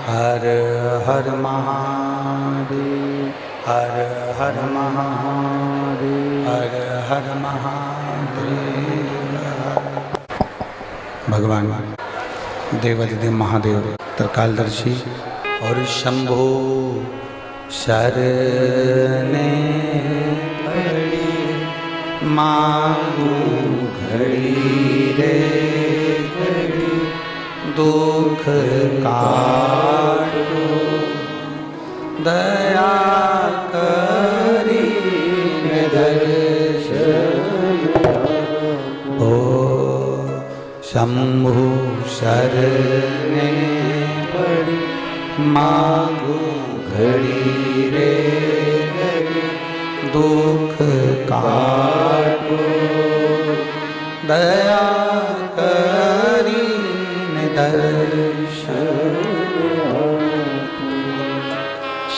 हर हर महादेव, हर हर महादेव, हर हर महादेव। भगवान देवाधिदेव महादेव त्रिकालदर्शी और शंभो शरणे पड़ी मांगू घड़ी रे घड़ी दुख काटो दया करी दर्शन ओ शंभु शरणे पड़ी मांगू घड़ी रे घड़ी दुख काटो दया करी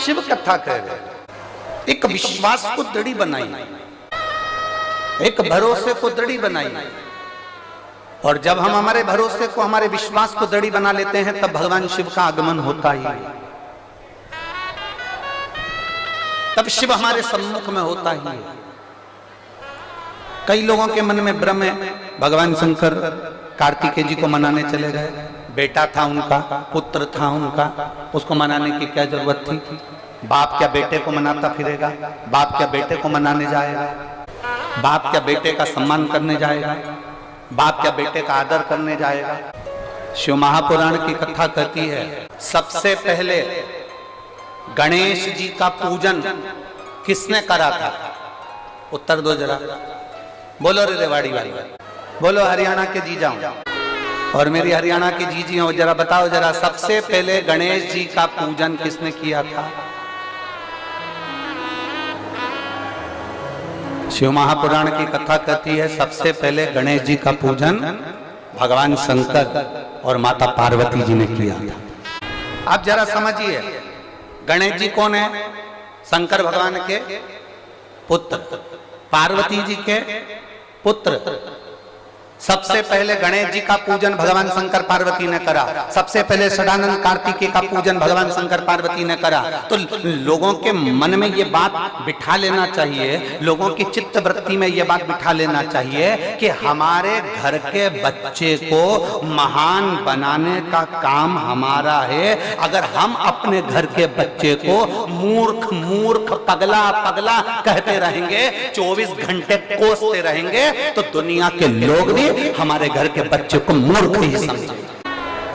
शिव कथा कह रहे, एक विश्वास को दृढ़ी बनाई, एक भरोसे को दृढ़ी बनाई। और जब हम हमारे भरोसे को, हमारे विश्वास को दृढ़ी बना लेते हैं, तब भगवान शिव का आगमन होता ही, तब शिव हमारे सम्मुख में होता ही है। कई लोगों के मन में भ्रम है, भगवान शंकर कार्तिकेय जी को मनाने चले गए, बेटा था उनका, पुत्र था उनका, उसको मनाने की क्या जरूरत थी? बाप क्या बेटे को मनाता फिरेगा? बाप क्या बेटे को मनाने जाएगा? बाप क्या बेटे का सम्मान करने जाएगा? बाप क्या बेटे का आदर करने जाएगा? शिव महापुराण की कथा कहती है, सबसे पहले गणेश जी का पूजन किसने करा था? उत्तर दो जरा, बोलो रे रेवाड़ी वाली, बोलो हरियाणा के जी जाऊं और मेरी हरियाणा की जीजी हो, जरा बताओ जरा, सबसे पहले गणेश जी का पूजन किसने किया था? शिव महापुराण की कथा कहती है, सबसे पहले गणेश जी का पूजन भगवान शंकर और माता पार्वती जी ने किया था। आप जरा समझिए, गणेश जी कौन है? शंकर भगवान के पुत्र, पार्वती जी के पुत्र। सबसे पहले गणेश जी का पूजन भगवान शंकर पार्वती ने करा, सबसे पहले षडानंद कार्तिकेय का पूजन भगवान शंकर पार्वती ने करा। तो लोगों के मन में ये बात बिठा लेना चाहिए, लोगों की चित्त वृत्ति में ये बात बिठा लेना चाहिए कि हमारे घर के बच्चे को महान बनाने का काम हमारा है। अगर हम अपने घर के बच्चे को मूर्ख मूर्ख पगला पगला कहते रहेंगे, 24 घंटे कोसते रहेंगे, तो दुनिया के लोग भी हमारे घर के बच्चे को मूर्ख ही समझेंगे।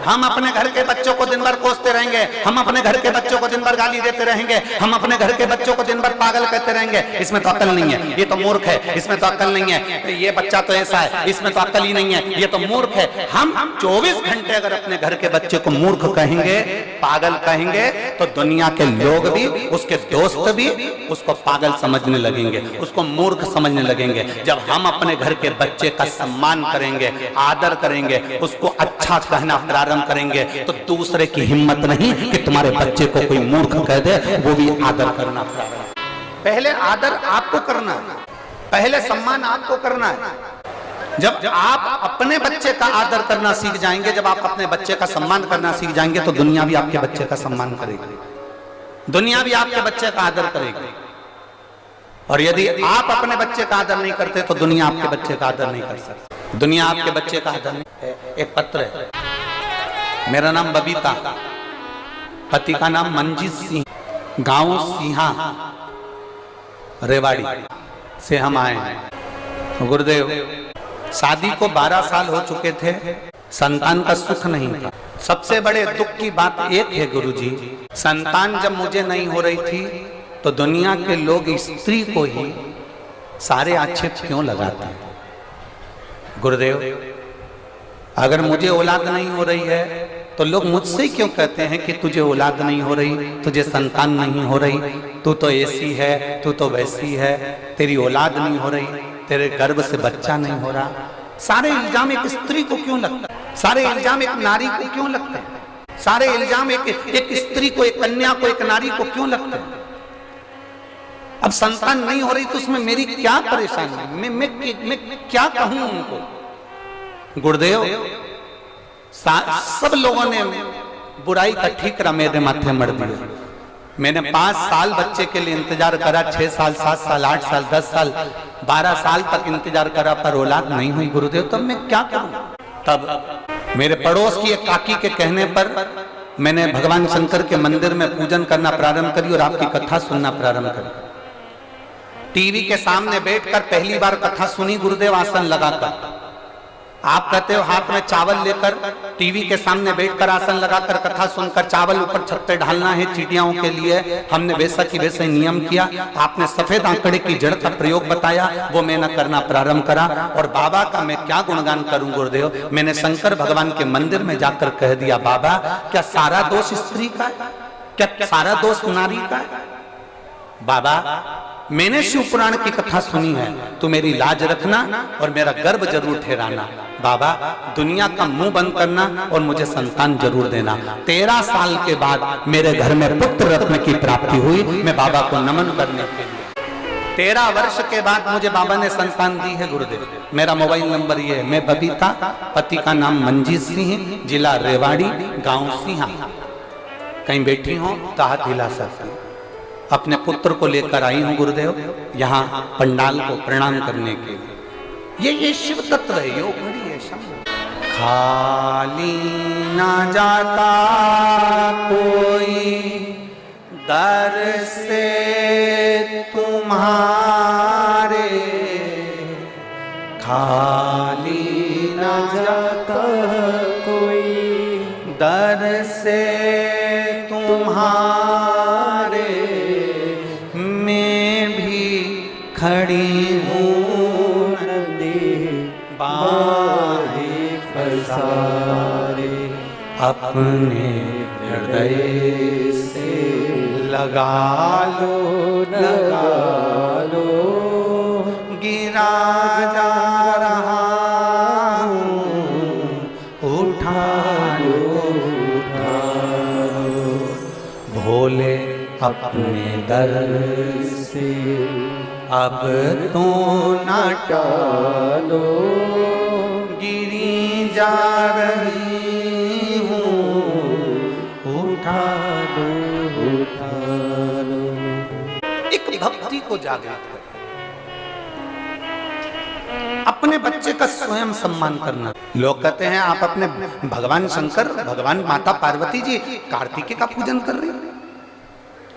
हम अपने घर के बच्चों को दिन भर कोसते रहेंगे, हम अपने घर के बच्चों को दिन भर गाली देते रहेंगे, हम अपने घर के बच्चों को दिन भर पागल कहते रहेंगे, इसमें तो अक्ल नहीं है, ये तो मूर्ख है, इसमें तो अक्ल नहीं है, ये बच्चा तो ऐसा है, इसमें तो अक्ल ही नहीं है, ये तो मूर्ख है। हम 24 घंटे अगर अपने घर के बच्चे को मूर्ख कहेंगे, पागल कहेंगे, तो दुनिया के लोग भी, उसके दोस्त भी उसको पागल समझने लगेंगे, उसको मूर्ख समझने लगेंगे। जब हम अपने घर के बच्चे का सम्मान करेंगे, आदर करेंगे, उसको अच्छा कहना प्रारंभ करेंगे, तो दूसरे की हिम्मत नहीं कि तुम्हारे बच्चे को कोई मूर्ख कह दे, वो भी आदर करना प्रारंभ। पहले आदर आपको करना है, पहले सम्मान आपको करना है। जब आप अपने बच्चे का आदर करना सीख जाएंगे, जब आप अपने बच्चे का सम्मान करना सीख जाएंगे, तो दुनिया भी आपके बच्चे का सम्मान करेगी, दुनिया भी आपके बच्चे का आदर करेगी। और यदि आप अपने बच्चे का आदर नहीं करते, तो दुनिया आपके बच्चे का आदर नहीं कर सकती, दुनिया आपके बच्चे का आदर नहीं। एक पत्र है, मेरा नाम बबीता, पति का नाम मंजीत सिंह, गांव सिंहा रेवाड़ी से हम आए हैं। गुरुदेव, शादी को 12 साल हो चुके थे, संतान का सुख नहीं था। सबसे बड़े दुख की बात एक है गुरुजी, संतान जब मुझे नहीं हो रही थी, तो दुनिया के लोग स्त्री को ही सारे आक्षेप क्यों लगाते हैं? गुरुदेव, अगर मुझे औलाद नहीं हो रही है, तो लोग मुझसे क्यों कहते हैं कि तुझे औलाद नहीं हो रही, तुझे संतान नहीं हो रही, तू तो ऐसी है, तू तो वैसी है, तेरी औलाद नहीं हो रही, तेरे गर्भ से बच्चा नहीं हो रहा। सारे इल्जाम एक स्त्री को क्यों लगता है? सारे इल्जाम एक नारी को क्यों लगते हैं? सारे इल्जाम एक स्त्री को, एक कन्या को, एक नारी को क्यों लगते हैं? अब संतान नहीं हो रही तो उसमें मेरी क्या परेशानी, मैं क्या कहूं उनको? गुरुदेव, सब लोगों ने बुराई का ठीकरा मेरे माथे मर दिया। मैंने 5 साल बच्चे के लिए इंतजार करा, 6 साल, 7 साल, 8 साल, 10 साल, 12 साल तक इंतजार करा, पर औलाद नहीं हुई गुरुदेव। तब मैं क्या करूं? तब मेरे पड़ोस की एक काकी के कहने पर मैंने भगवान शंकर के मंदिर में पूजन करना प्रारंभ करी और आपकी कथा सुनना प्रारंभ करी। टीवी के सामने बैठकर पहली बार कथा सुनी गुरुदेव, आसन लगाकर। आप कहते हो हाथ में चावल लेकर टीवी के सामने बैठकर आसन लगाकर कथा सुनकर, चावल ऊपर छत पे ढालना है चींटियों के लिए। हमने वैसा की वैसा ही नियम किया। आपने सफेद आंकड़े की जड़ का प्रयोग बताया, वो मैंने करना प्रारंभ करा। और बाबा का मैं क्या गुणगान करूं गुरुदेव। मैंने शंकर भगवान के मंदिर में जाकर कह दिया, बाबा क्या सारा दोष स्त्री का है? क्या सारा दोष नारी का है? बाबा मैंने शिव पुराण की कथा सुनी है, तो मेरी लाज रखना और मेरा गर्व जरूर ठहराना। बाबा दुनिया का मुंह बंद करना और मुझे संतान जरूर देना। 13 साल के बाद मेरे घर में पुत्र रत्न की प्राप्ति हुई। मैं बाबा को नमन करने के लिए 13 वर्ष के बाद मुझे बाबा ने संतान दी है गुरुदेव। मेरा मोबाइल नंबर ये है। मैं बबीता, पति का नाम मंजीत सिंह, जिला रेवाड़ी, गांव सिंहा। कहीं बैठी हो तो हाथ हिला सकती। अपने पुत्र को लेकर आई हूं गुरुदेव यहाँ पंडाल को प्रणाम करने के लिए। ये शिव तत्व है, योग बड़ी है। खाली ना जाता कोई दर से तुम्हारे, खाली ना जाता कोई दर से तुम्हारे, खड़ी हूँ नदी बाहे पसारे, अपने हृदय से लगा लो, लगा लो, गिरा जा रहा हूँ, उठा लो, उठा लो, भोले अपने दर से अब तो न टालो, गिरी जा रही हूँ, उठा लो, उठा लो। एक भक्ति को जागृत कर, अपने बच्चे का स्वयं सम्मान करना। लोग कहते हैं आप अपने भगवान शंकर, भगवान माता पार्वती जी कार्तिकेय का पूजन कर रही हैं,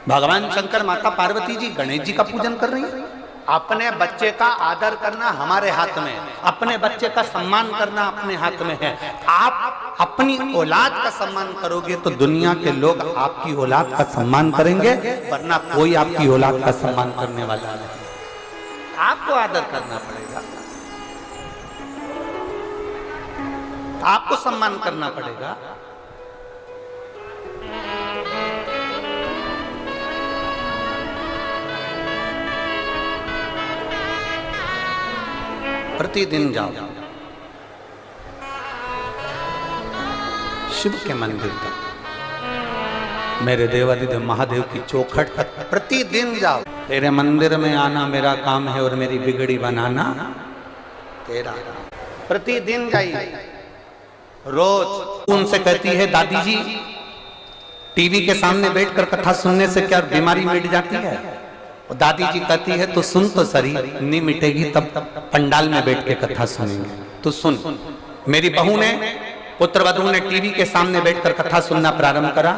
भगवान शंकर माता पार्वती जी गणेश जी का पूजन कर रही हैं। अपने बच्चे का आदर करना हमारे हाथ में है, अपने बच्चे का सम्मान करना अपने हाथ में है। आप अपनी औलाद का सम्मान करोगे तो दुनिया के लोग आपकी औलाद का सम्मान करेंगे, वरना कोई आपकी औलाद का सम्मान करने वाला नहीं। आपको आदर करना पड़ेगा, आपको सम्मान करना पड़ेगा। प्रतिदिन जाओ शिव के मंदिर तक, मेरे देवादिदेव महादेव की चौखट तक प्रतिदिन जाओ। तेरे मंदिर में आना मेरा काम है और मेरी बिगड़ी बनाना तेरा। प्रतिदिन जाइए, रोज। उनसे कहती है दादी जी टीवी के सामने बैठकर कथा सुनने से क्या बीमारी मिट जाती है? और दादी जी कहती है तो सुन तो सही, नहीं मिटेगी तब पंडाल में बैठ के कथा सुनेंगे। तो सुन। मेरी बहू ने, पुत्र वधू ने टीवी के सामने बैठकर कथा सुनना प्रारंभ करा।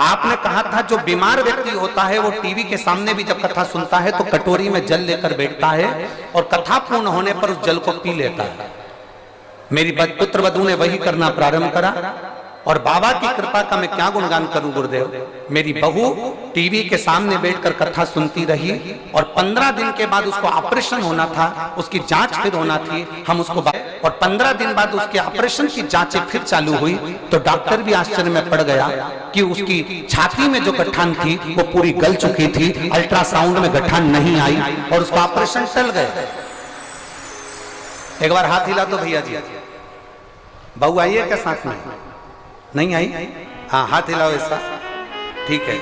आपने कहा था जो बीमार व्यक्ति होता है वो टीवी के सामने भी जब कथा सुनता है तो कटोरी में जल लेकर बैठता है और कथा पूर्ण होने पर उस जल को पी लेता है। मेरी पुत्र वधू ने वही करना प्रारंभ करा और बाबा की कृपा का मैं क्या गुणगान करूं गुरुदेव। मेरी बहू टीवी के सामने बैठकर कथा सुनती रही और 15 दिन के बाद उसको ऑपरेशन होना था, उसकी जांच फिर होना थी। हम उसको और 15 दिन बाद उसके ऑपरेशन की जांचें फिर चालू हुई तो डॉक्टर भी आश्चर्य में पड़ गया कि उसकी छाती में जो गठान थी वो पूरी गल चुकी थी, अल्ट्रासाउंड में गठान नहीं आई और उसका ऑपरेशन टल गया। एक बार हाथ हिला तो भैया जी, बहू आई है क्या साथ में? नहीं आई? हाँ हाथ हिलाओ ऐसा, ठीक है।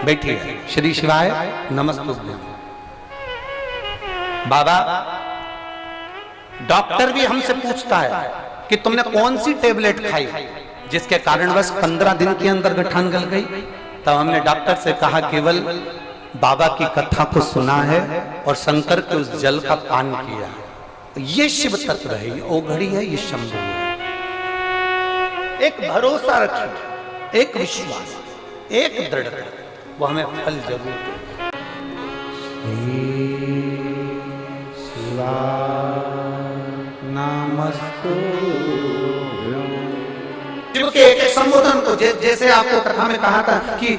बैठिए। श्री शिवाय नमस्तुभ्यं। बाबा डॉक्टर भी हमसे पूछता है कि तुमने कौन सी टेबलेट खाई, जिसके कारणवश 15 दिन के अंदर गठान गल गई। तब हमने डॉक्टर से कहा केवल बाबा की कथा को सुना है और शंकर के उस जल का पान किया है। ये शिव तत्व है, ये ओघड़ी है, ये शंभु है। एक भरोसा रखिए, एक विश्वास, एक दृढ़ता, वो हमें फल जरूर दे। नमस्तु शिव के एक संबोधन को जैसे आपको कथा में कहा था कि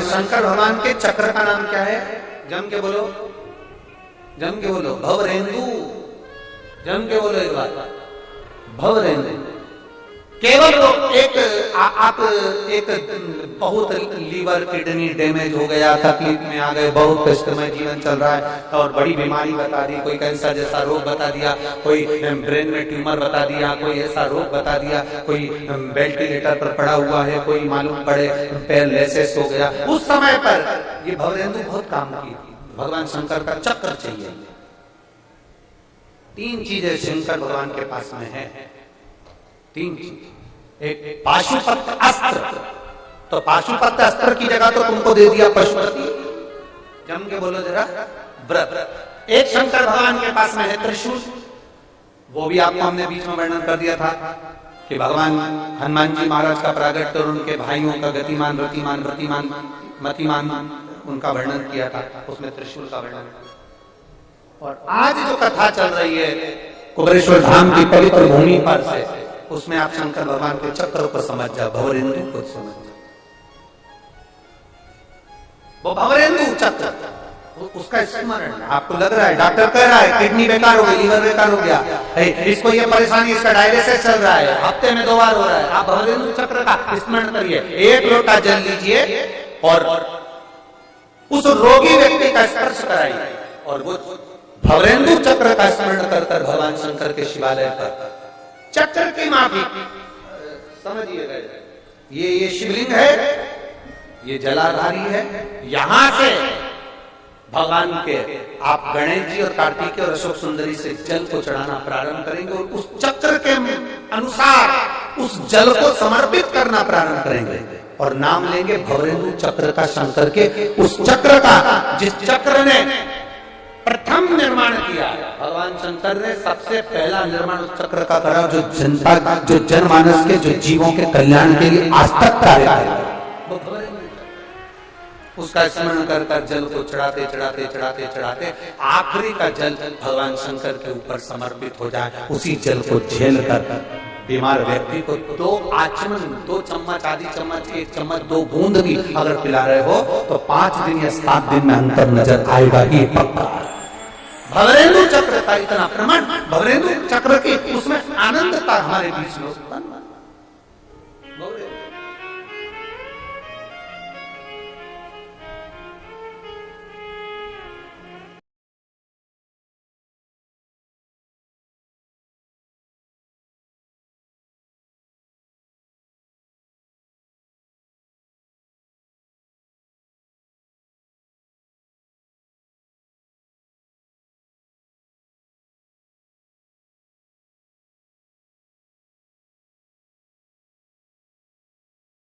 शंकर भगवान के चक्र का नाम क्या है? जम के बोलो, जम के बोलो, भवरेंदु। जम के बोलो एक बार, भवरेंदु। केवल एक आप एक बहुत लीवर किडनी डैमेज हो गया, तकलीफ में आ गए, बहुत कष्टमय जीवन चल रहा है और बड़ी बीमारी बता दी, कोई कैंसर जैसा रोग बता दिया, कोई ब्रेन में ट्यूमर बता दिया, कोई ऐसा रोग बता दिया, कोई वेंटिलेटर पर पड़ा हुआ है, कोई मालूम पड़े पैरालिसिस हो गया। उस समय पर ये भवरेंदु बहुत काम की। भगवान शंकर का चक्र चाहिए। 3 चीजें शंकर भगवान के पास में है। 3 चीज। एक पाशुपत अस्त्र, तो पाशुपत अस्त्र की जगह तो तुमको दे दिया पशुपति। जम के बोलो जरा, व्रत। एक शंकर भगवान के पास में है त्रिशूल, वो भी आपको हमने बीच में वर्णन कर दिया था कि भगवान हनुमान जी महाराज का प्रागट्य और उनके भाइयों का गतिमान रतिमान रतिमान मतिमान उनका वर्णन किया था, उसमें त्रिशूल का वर्णन। और आज जो कथा चल रही है कुबेरेश्वर धाम की पवित्र भूमि पर से, उसमें आप शंकर भगवान के चक्र को समझ जाओ, भवरेंदु को समझ जाओ। वो भवरेंदु चक्र, उसका स्मरण आपको लग रहा है, डॉक्टर कह रहा है किडनी बेकार हो गई, लीवर बेकार हो गया, इसको ये परेशानी, इसका डायलिसिस चल रहा है, हफ्ते में 2 बार हो रहा है। आप भवरेंदु चक्र का स्मरण करिए, 1 लोटा जल लीजिए और उस रोगी व्यक्ति का स्पर्श कराइए और वो भवरेंदु चक्र का स्मरण कर कर भगवान शंकर के शिवालय पर चक्र की माफी समझिएगा। ये शिवलिंग है, ये जलाधारी है। यहां से भगवान के आप गणेश जी और कार्तिकेय और अशोक सुंदरी से जल को चढ़ाना प्रारंभ करेंगे और उस चक्र के अनुसार उस जल को समर्पित करना प्रारंभ करेंगे और नाम लेंगे भवरेंदु चक्र का, शंकर के उस चक्र का जिस चक्र ने प्रथम निर्माण किया। भगवान शंकर ने सबसे पहला निर्माण उस चक्र का करा जो जनता, जो जनमानस के, जो जीवों के कल्याण के लिए आज तक कार्य है। उसका स्मरण कर कर जल को चढ़ाते चढ़ाते चढ़ाते चढ़ाते आखिरी का जल भगवान शंकर के ऊपर समर्पित हो जाए। उसी जल को झेल कर बीमार व्यक्ति को 2 आचमन, 2 चम्मच, आधी चम्मच, 1 चम्मच, 2 बूंद भी अगर पिला रहे हो तो 5 दिन या 7 दिन में अंतर नजर आएगा ही पक्का। भवरेंदु चक्र का इतना प्रमाण, भवरेंदु चक्र की उसमें आनंदता हमारे बीच में उत्पन्न